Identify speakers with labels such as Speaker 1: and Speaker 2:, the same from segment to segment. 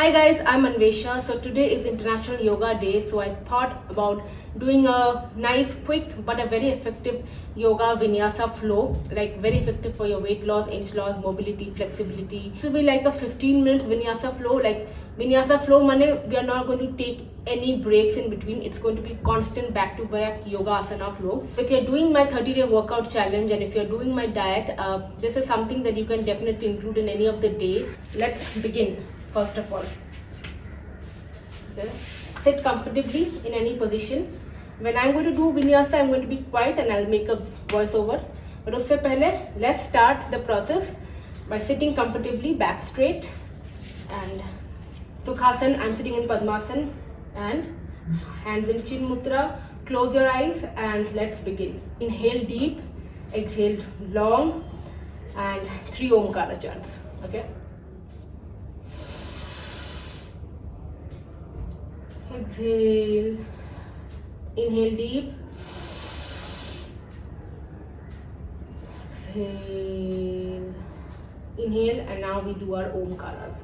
Speaker 1: Hi guys, I'm Anvesha. So today is International Yoga Day. So I thought about doing a nice, quick but a very effective yoga vinyasa flow. Like very effective for your weight loss, inch loss, mobility, flexibility. It will be like a 15 minutes vinyasa flow. Like vinyasa flow, mane we are not going to take any breaks in between. It's going to be constant back to back yoga asana flow. So if you're doing my 30-day workout challenge and if you're doing my diet, this is something that you can definitely include in any of the day. Let's begin. First of all, okay, sit comfortably in any position. When I'm going to do vinyasa, I'm going to be quiet and I'll make a voiceover. But usse pehle, let's start the process by sitting comfortably, back straight, and Sukhasana. I'm sitting in Padmasana and hands in Chin Mudra. Close your eyes and let's begin. Inhale deep, exhale long, and 3 Omkara chants. Okay. Exhale, inhale deep, exhale, inhale, and now we do our Omkaras.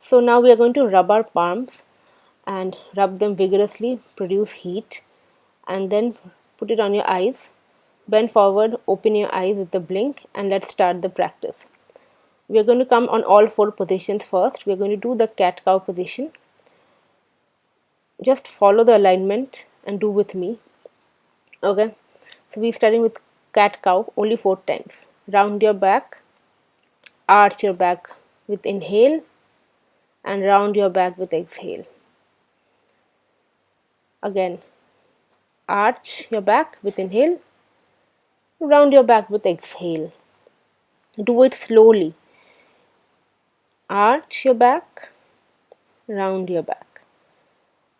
Speaker 1: So now we are going to rub our palms and rub them vigorously, produce heat, and then put it on your eyes. Bend forward, open your eyes with a blink, and let's start the practice. We are going to come on all 4 positions first. We are going to do the cat-cow position. Just follow the alignment and do with me. Okay, so we're starting with cat-cow only 4 times. Round your back, arch your back with inhale, and round your back with exhale. Again, arch your back with inhale, round your back with exhale. Do it slowly. Arch your back, round your back.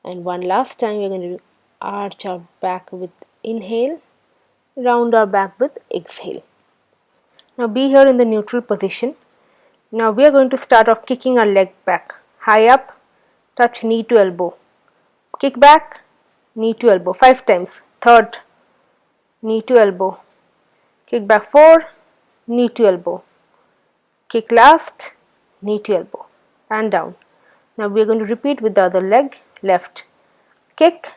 Speaker 1: And one last time we're going to arch our back with inhale, round our back with exhale. Now be here in the neutral position. Now we are going to start off kicking our leg back. High up, touch knee to elbow. Kick back, knee to elbow. 5 times. Third, knee to elbow. Kick back 4, knee to elbow. Kick last, knee to elbow. And down. Now we are going to repeat with the other leg. Left. Kick,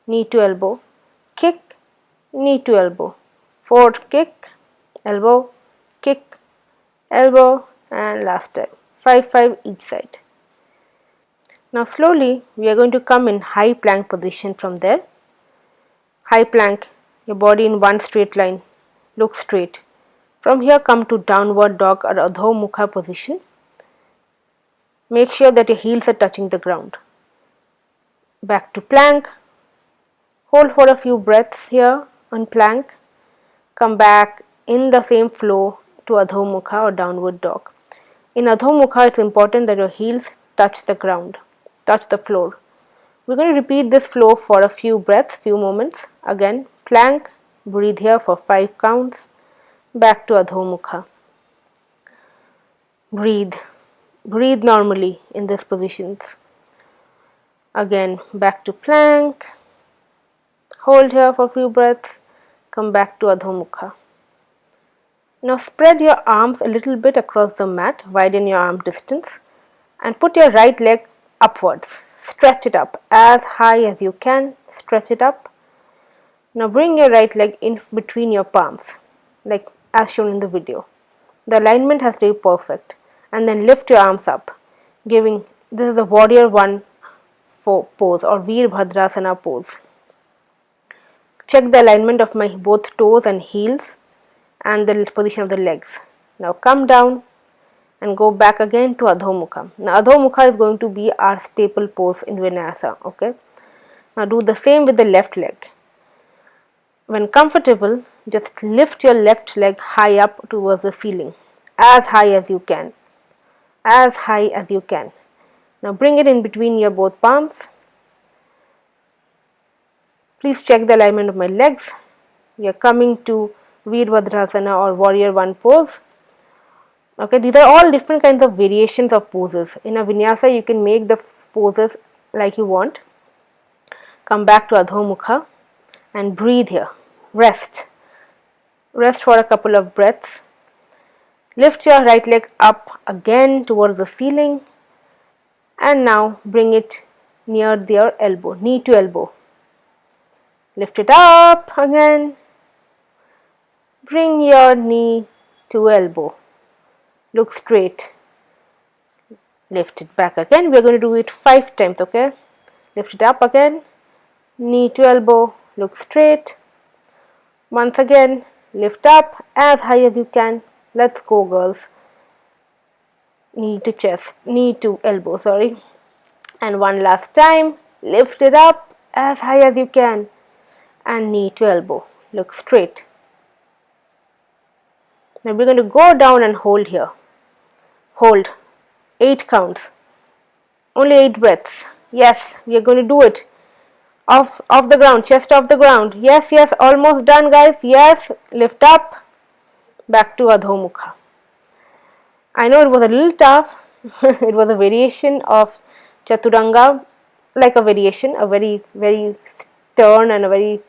Speaker 1: knee to elbow. Kick, knee to elbow. Forward kick, elbow, kick, elbow, and last time. 5 each side. Now slowly we are going to come in high plank position from there. High plank, your body in one straight line, look straight. From here come to downward dog or Adho Mukha position. Make sure that your heels are touching the ground. Back to plank. Hold for a few breaths here on plank. Come back in the same flow to Adho Mukha or downward dog. In Adho Mukha, it's important that your heels touch the ground, touch the floor. We're going to repeat this flow for a few breaths, few moments. Again, plank, breathe here for 5 counts. Back to Adho Mukha. Breathe. Breathe normally in these positions. Again, back to plank. Hold here for a few breaths. Come back to Adho Mukha. Now spread your arms a little bit across the mat, widen your arm distance, and put your right leg upwards. Stretch it up as high as you can. Stretch it up. Now bring your right leg in between your palms, like as shown in the video. The alignment has to be perfect. And then lift your arms up, giving, this is the warrior 1 pose or Veerbhadrasana pose. Check the alignment of my both toes and heels and the position of the legs. Now come down and go back again to Adho Mukha. Now Adho Mukha is going to be our staple pose in Vinyasa. Okay. Now do the same with the left leg. When comfortable, just lift your left leg high up towards the ceiling, as high as you can, as high as you can. Now bring it in between your both palms. Please check the alignment of my legs. We are coming to Virabhadrasana or Warrior One pose. Okay, these are all different kinds of variations of poses. In a vinyasa, you can make the poses like you want. Come back to Adho Mukha and breathe here. Rest. Rest for a couple of breaths. Lift your right leg up again towards the ceiling and now bring it near your elbow, knee to elbow. Lift it up again. Bring your knee to elbow. Look straight. Lift it back again. We are going to do it 5 times, okay? Lift it up again. Knee to elbow. Look straight. Once again, lift up as high as you can. Let's go, girls. Knee to chest, knee to elbow, sorry. And one last time, lift it up as high as you can. And knee to elbow. Look straight. Now we're going to go down and hold here. Hold. 8 counts. Only 8 breaths. Yes, we are going to do it. Off the ground, chest off the ground. Yes, yes, almost done, guys. Yes, lift up. Back to Adho Mukha. I know it was a little tough. It was a variation of Chaturanga, like a variation, a very, very stern and a very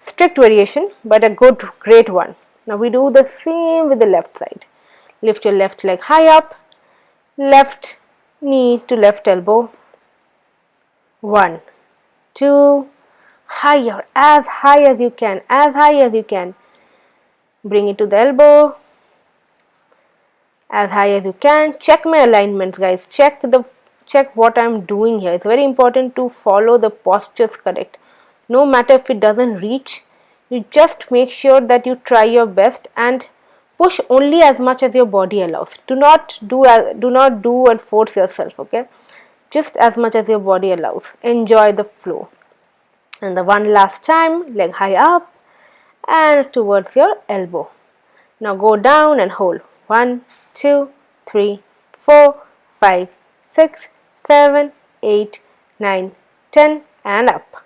Speaker 1: strict variation, but a good, great one. Now we do the same with the left side. Lift your left leg high up, left knee to left elbow. 1, 2, higher, as high as you can, as high as you can. Bring it to the elbow, as high as you can. Check my alignments, guys. Check what I'm doing here. It's very important to follow the postures correct. No matter if it doesn't reach, you just make sure that you try your best and push only as much as your body allows. Do not do and force yourself, okay? Just as much as your body allows. Enjoy the flow. And the one last time, leg high up and towards your elbow. Now go down and hold. 1, 2, 3, 4, 5, 6, 7, 8, 9, 10 and up.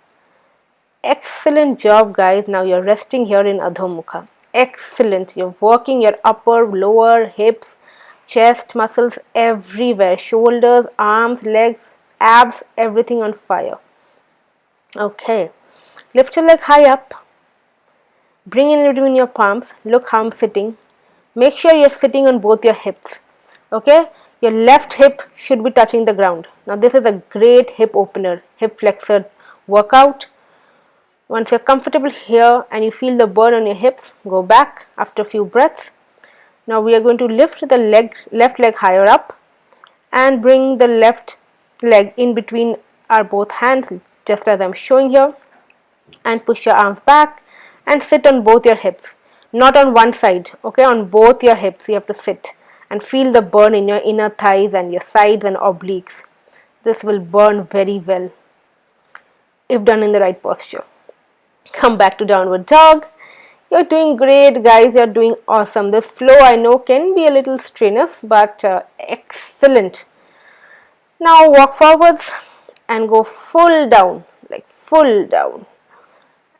Speaker 1: Excellent job, guys. Now you're resting here in Adho Mukha. Excellent. You're working your upper, lower, hips, chest muscles everywhere. Shoulders, arms, legs, abs, everything on fire. Okay. Lift your leg high up. Bring it in between your palms. Look how I'm sitting. Make sure you're sitting on both your hips. Okay. Your left hip should be touching the ground. Now this is a great hip opener, hip flexor workout. Once you're comfortable here and you feel the burn on your hips, go back after a few breaths. Now we are going to lift the left leg higher up and bring the left leg in between our both hands, just as I'm showing here, and push your arms back and sit on both your hips. Not on one side, okay, on both your hips you have to sit and feel the burn in your inner thighs and your sides and obliques. This will burn very well if done in the right posture. Come back to downward dog. You're doing great, guys. You're doing awesome. This flow I know can be a little strenuous, but excellent. Now walk forwards and go full down, like full down,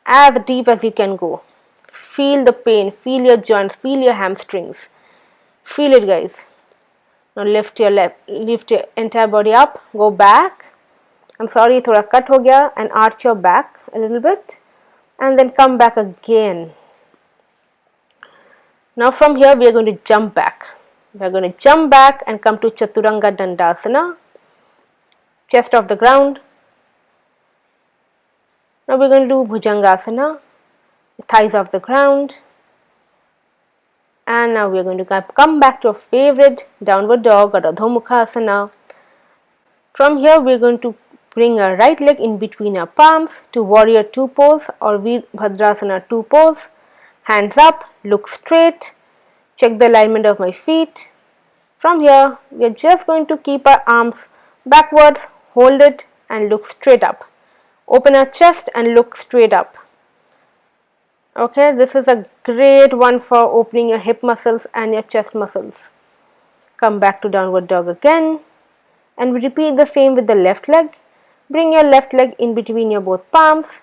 Speaker 1: as deep as you can go. Feel the pain, feel your joints, feel your hamstrings. Feel it, guys. Now lift your entire body up. Go back. I'm sorry, thoda cut ho gaya, and arch your back a little bit. And then come back again. Now from here we are going to jump back. We are going to jump back and come to Chaturanga Dandasana. Chest off the ground. Now we are going to do Bhujangasana. Thighs off the ground. And now we are going to come back to our favorite downward dog or Adho Mukha Asana. From here we are going to bring our right leg in between our palms to Warrior 2 pose or Virabhadrasana 2 pose. Hands up, look straight, check the alignment of my feet. From here, we are just going to keep our arms backwards, hold it and look straight up. Open our chest and look straight up. Okay, this is a great one for opening your hip muscles and your chest muscles. Come back to downward dog again, and we repeat the same with the left leg. Bring your left leg in between your both palms.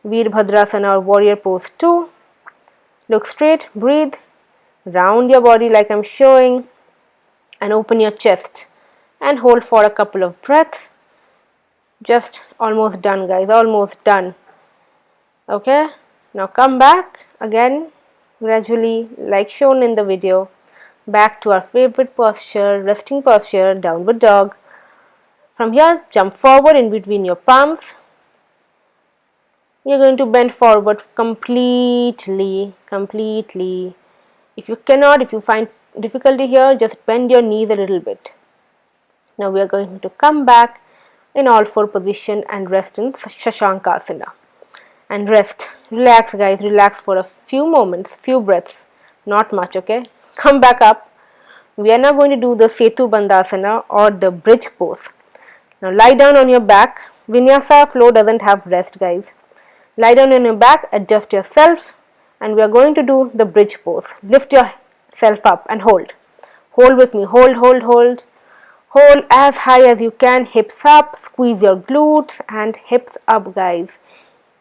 Speaker 1: Veerbhadrasana or warrior pose 2. Look straight, breathe, round your body like I'm showing, and open your chest and hold for a couple of breaths. Just almost done, guys, almost done. Okay, now come back again gradually like shown in the video, back to our favorite posture, resting posture, downward dog. From here, jump forward in between your palms. You're going to bend forward completely. If you find difficulty here, just bend your knees a little bit. Now we are going to come back in all four position and rest in Shashankasana. And rest. Relax, guys. Relax for a few moments, few breaths. Not much, okay? Come back up. We are now going to do the Setu Bandhasana or the bridge pose. Now lie down on your back. Vinyasa flow doesn't have rest, guys. Lie down on your back, adjust yourself, and we are going to do the bridge pose. Lift yourself up and hold. Hold with me. Hold. Hold as high as you can. Hips up. Squeeze your glutes and hips up, guys.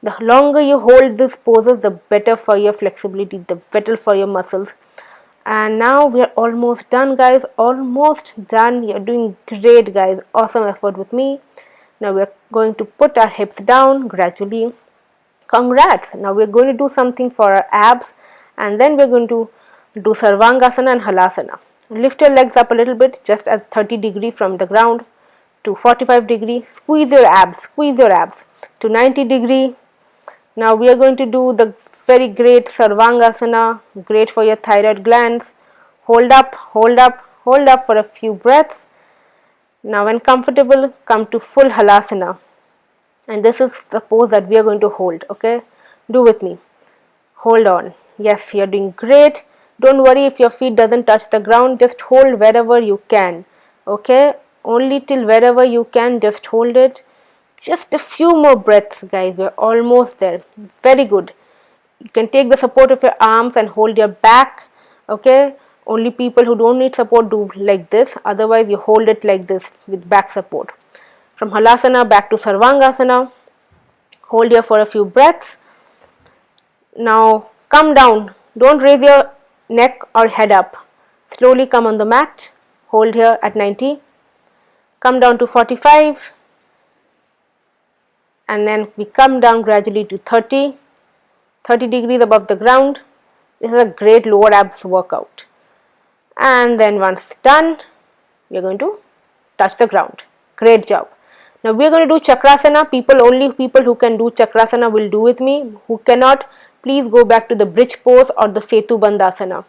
Speaker 1: The longer you hold this poses, the better for your flexibility, the better for your muscles. And now we are almost done, guys. Almost done. You're doing great, guys. Awesome effort with me. Now we are going to put our hips down gradually. Congrats. Now we are going to do something for our abs, and then we are going to do Sarvangasana and Halasana. Lift your legs up a little bit, just at 30 degree from the ground to 45 degree. Squeeze your abs to 90 degree. Now we are going to do the very great Sarvangasana, great for your thyroid glands. Hold up for a few breaths. Now when comfortable, come to full Halasana. And this is the pose that we are going to hold, okay? Do with me. Hold on. Yes, you're doing great. Don't worry if your feet doesn't touch the ground. Just hold wherever you can, okay? Only till wherever you can, just hold it. Just a few more breaths, guys. We're almost there. Very good. You can take the support of your arms and hold your back, okay? Only people who don't need support do like this. Otherwise, you hold it like this with back support. From Halasana back to Sarvangasana. Hold here for a few breaths. Now come down. Don't raise your neck or head up. Slowly come on the mat. Hold here at 90. Come down to 45. And then we come down gradually to 30 degrees above the ground. This is a great lower abs workout. And then once done, we are going to touch the ground. Great job. Now we are going to do Chakrasana. Only people who can do Chakrasana will do with me. Who cannot, please go back to the bridge pose or the Setu Bandhasana.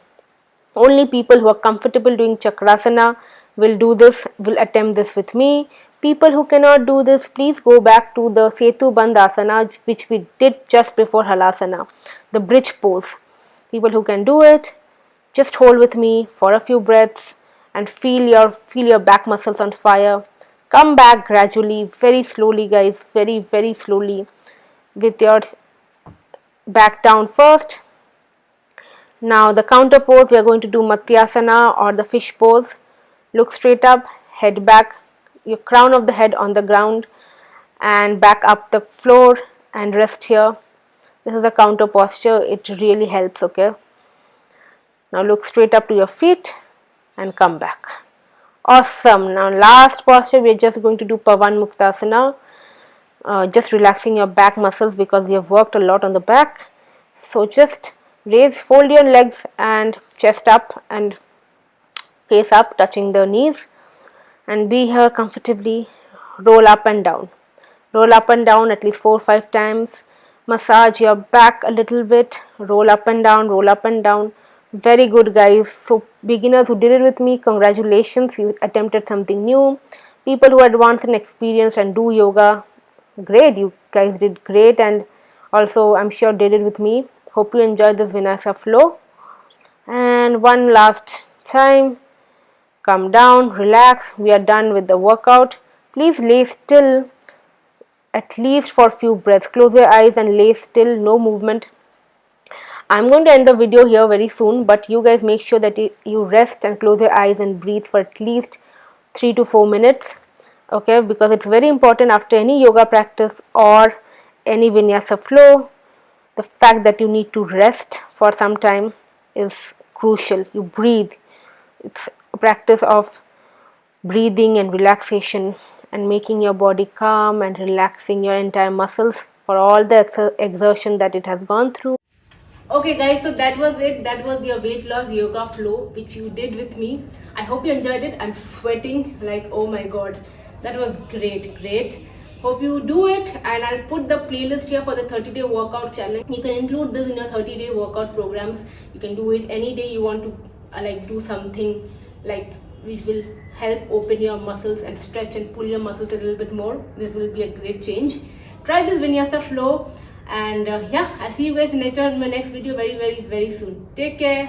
Speaker 1: Only people who are comfortable doing Chakrasana will do this, will attempt this with me. People who cannot do this, please go back to the Setu Bandhasana, which we did just before Halasana, the bridge pose. People who can do it, just hold with me for a few breaths and feel your back muscles on fire. Come back gradually, very slowly, guys, very slowly, with your back down first. Now the counter pose, we are going to do Matsyasana or the fish pose. Look straight up, head back, your crown of the head on the ground, and back up the floor and rest here. This is a counter posture. It really helps, okay? Now look straight up to your feet and come back. Awesome. Now last posture, we are just going to do Pavan Muktasana. Just relaxing your back muscles because we have worked a lot on the back. So just fold your legs and chest up and face up, touching the knees, and be here comfortably. Roll up and down. Roll up and down at least 4 or 5 times. Massage your back a little bit. Roll up and down, roll up and down. Very good, guys. So beginners who did it with me, congratulations, you attempted something new. People who are advanced in experience and do yoga, great, you guys did great, and also I'm sure did it with me. Hope you enjoyed this Vinyasa flow. And one last time, come down, relax. We are done with the workout. Please lay still at least for few breaths. Close your eyes and lay still, no movement. I'm going to end the video here very soon, but you guys make sure that you rest and close your eyes and breathe for at least 3 to 4 minutes. Okay, because it's very important after any yoga practice or any vinyasa flow. The fact that you need to rest for some time is crucial. You breathe. It's a practice of breathing and relaxation and making your body calm and relaxing your entire muscles for all the exertion that it has gone through. Okay guys, so that was it. That was your weight loss yoga flow which you did with me. I hope you enjoyed it. I'm sweating like, oh my god, that was great. Hope you do it, and I'll put the playlist here for the 30-day workout challenge. You can include this in your 30-day workout programs. You can do it any day you want to like do something like which will help open your muscles and stretch and pull your muscles a little bit more. This will be a great change. Try this vinyasa flow, and yeah, I'll see you guys later in my next video very soon. Take care.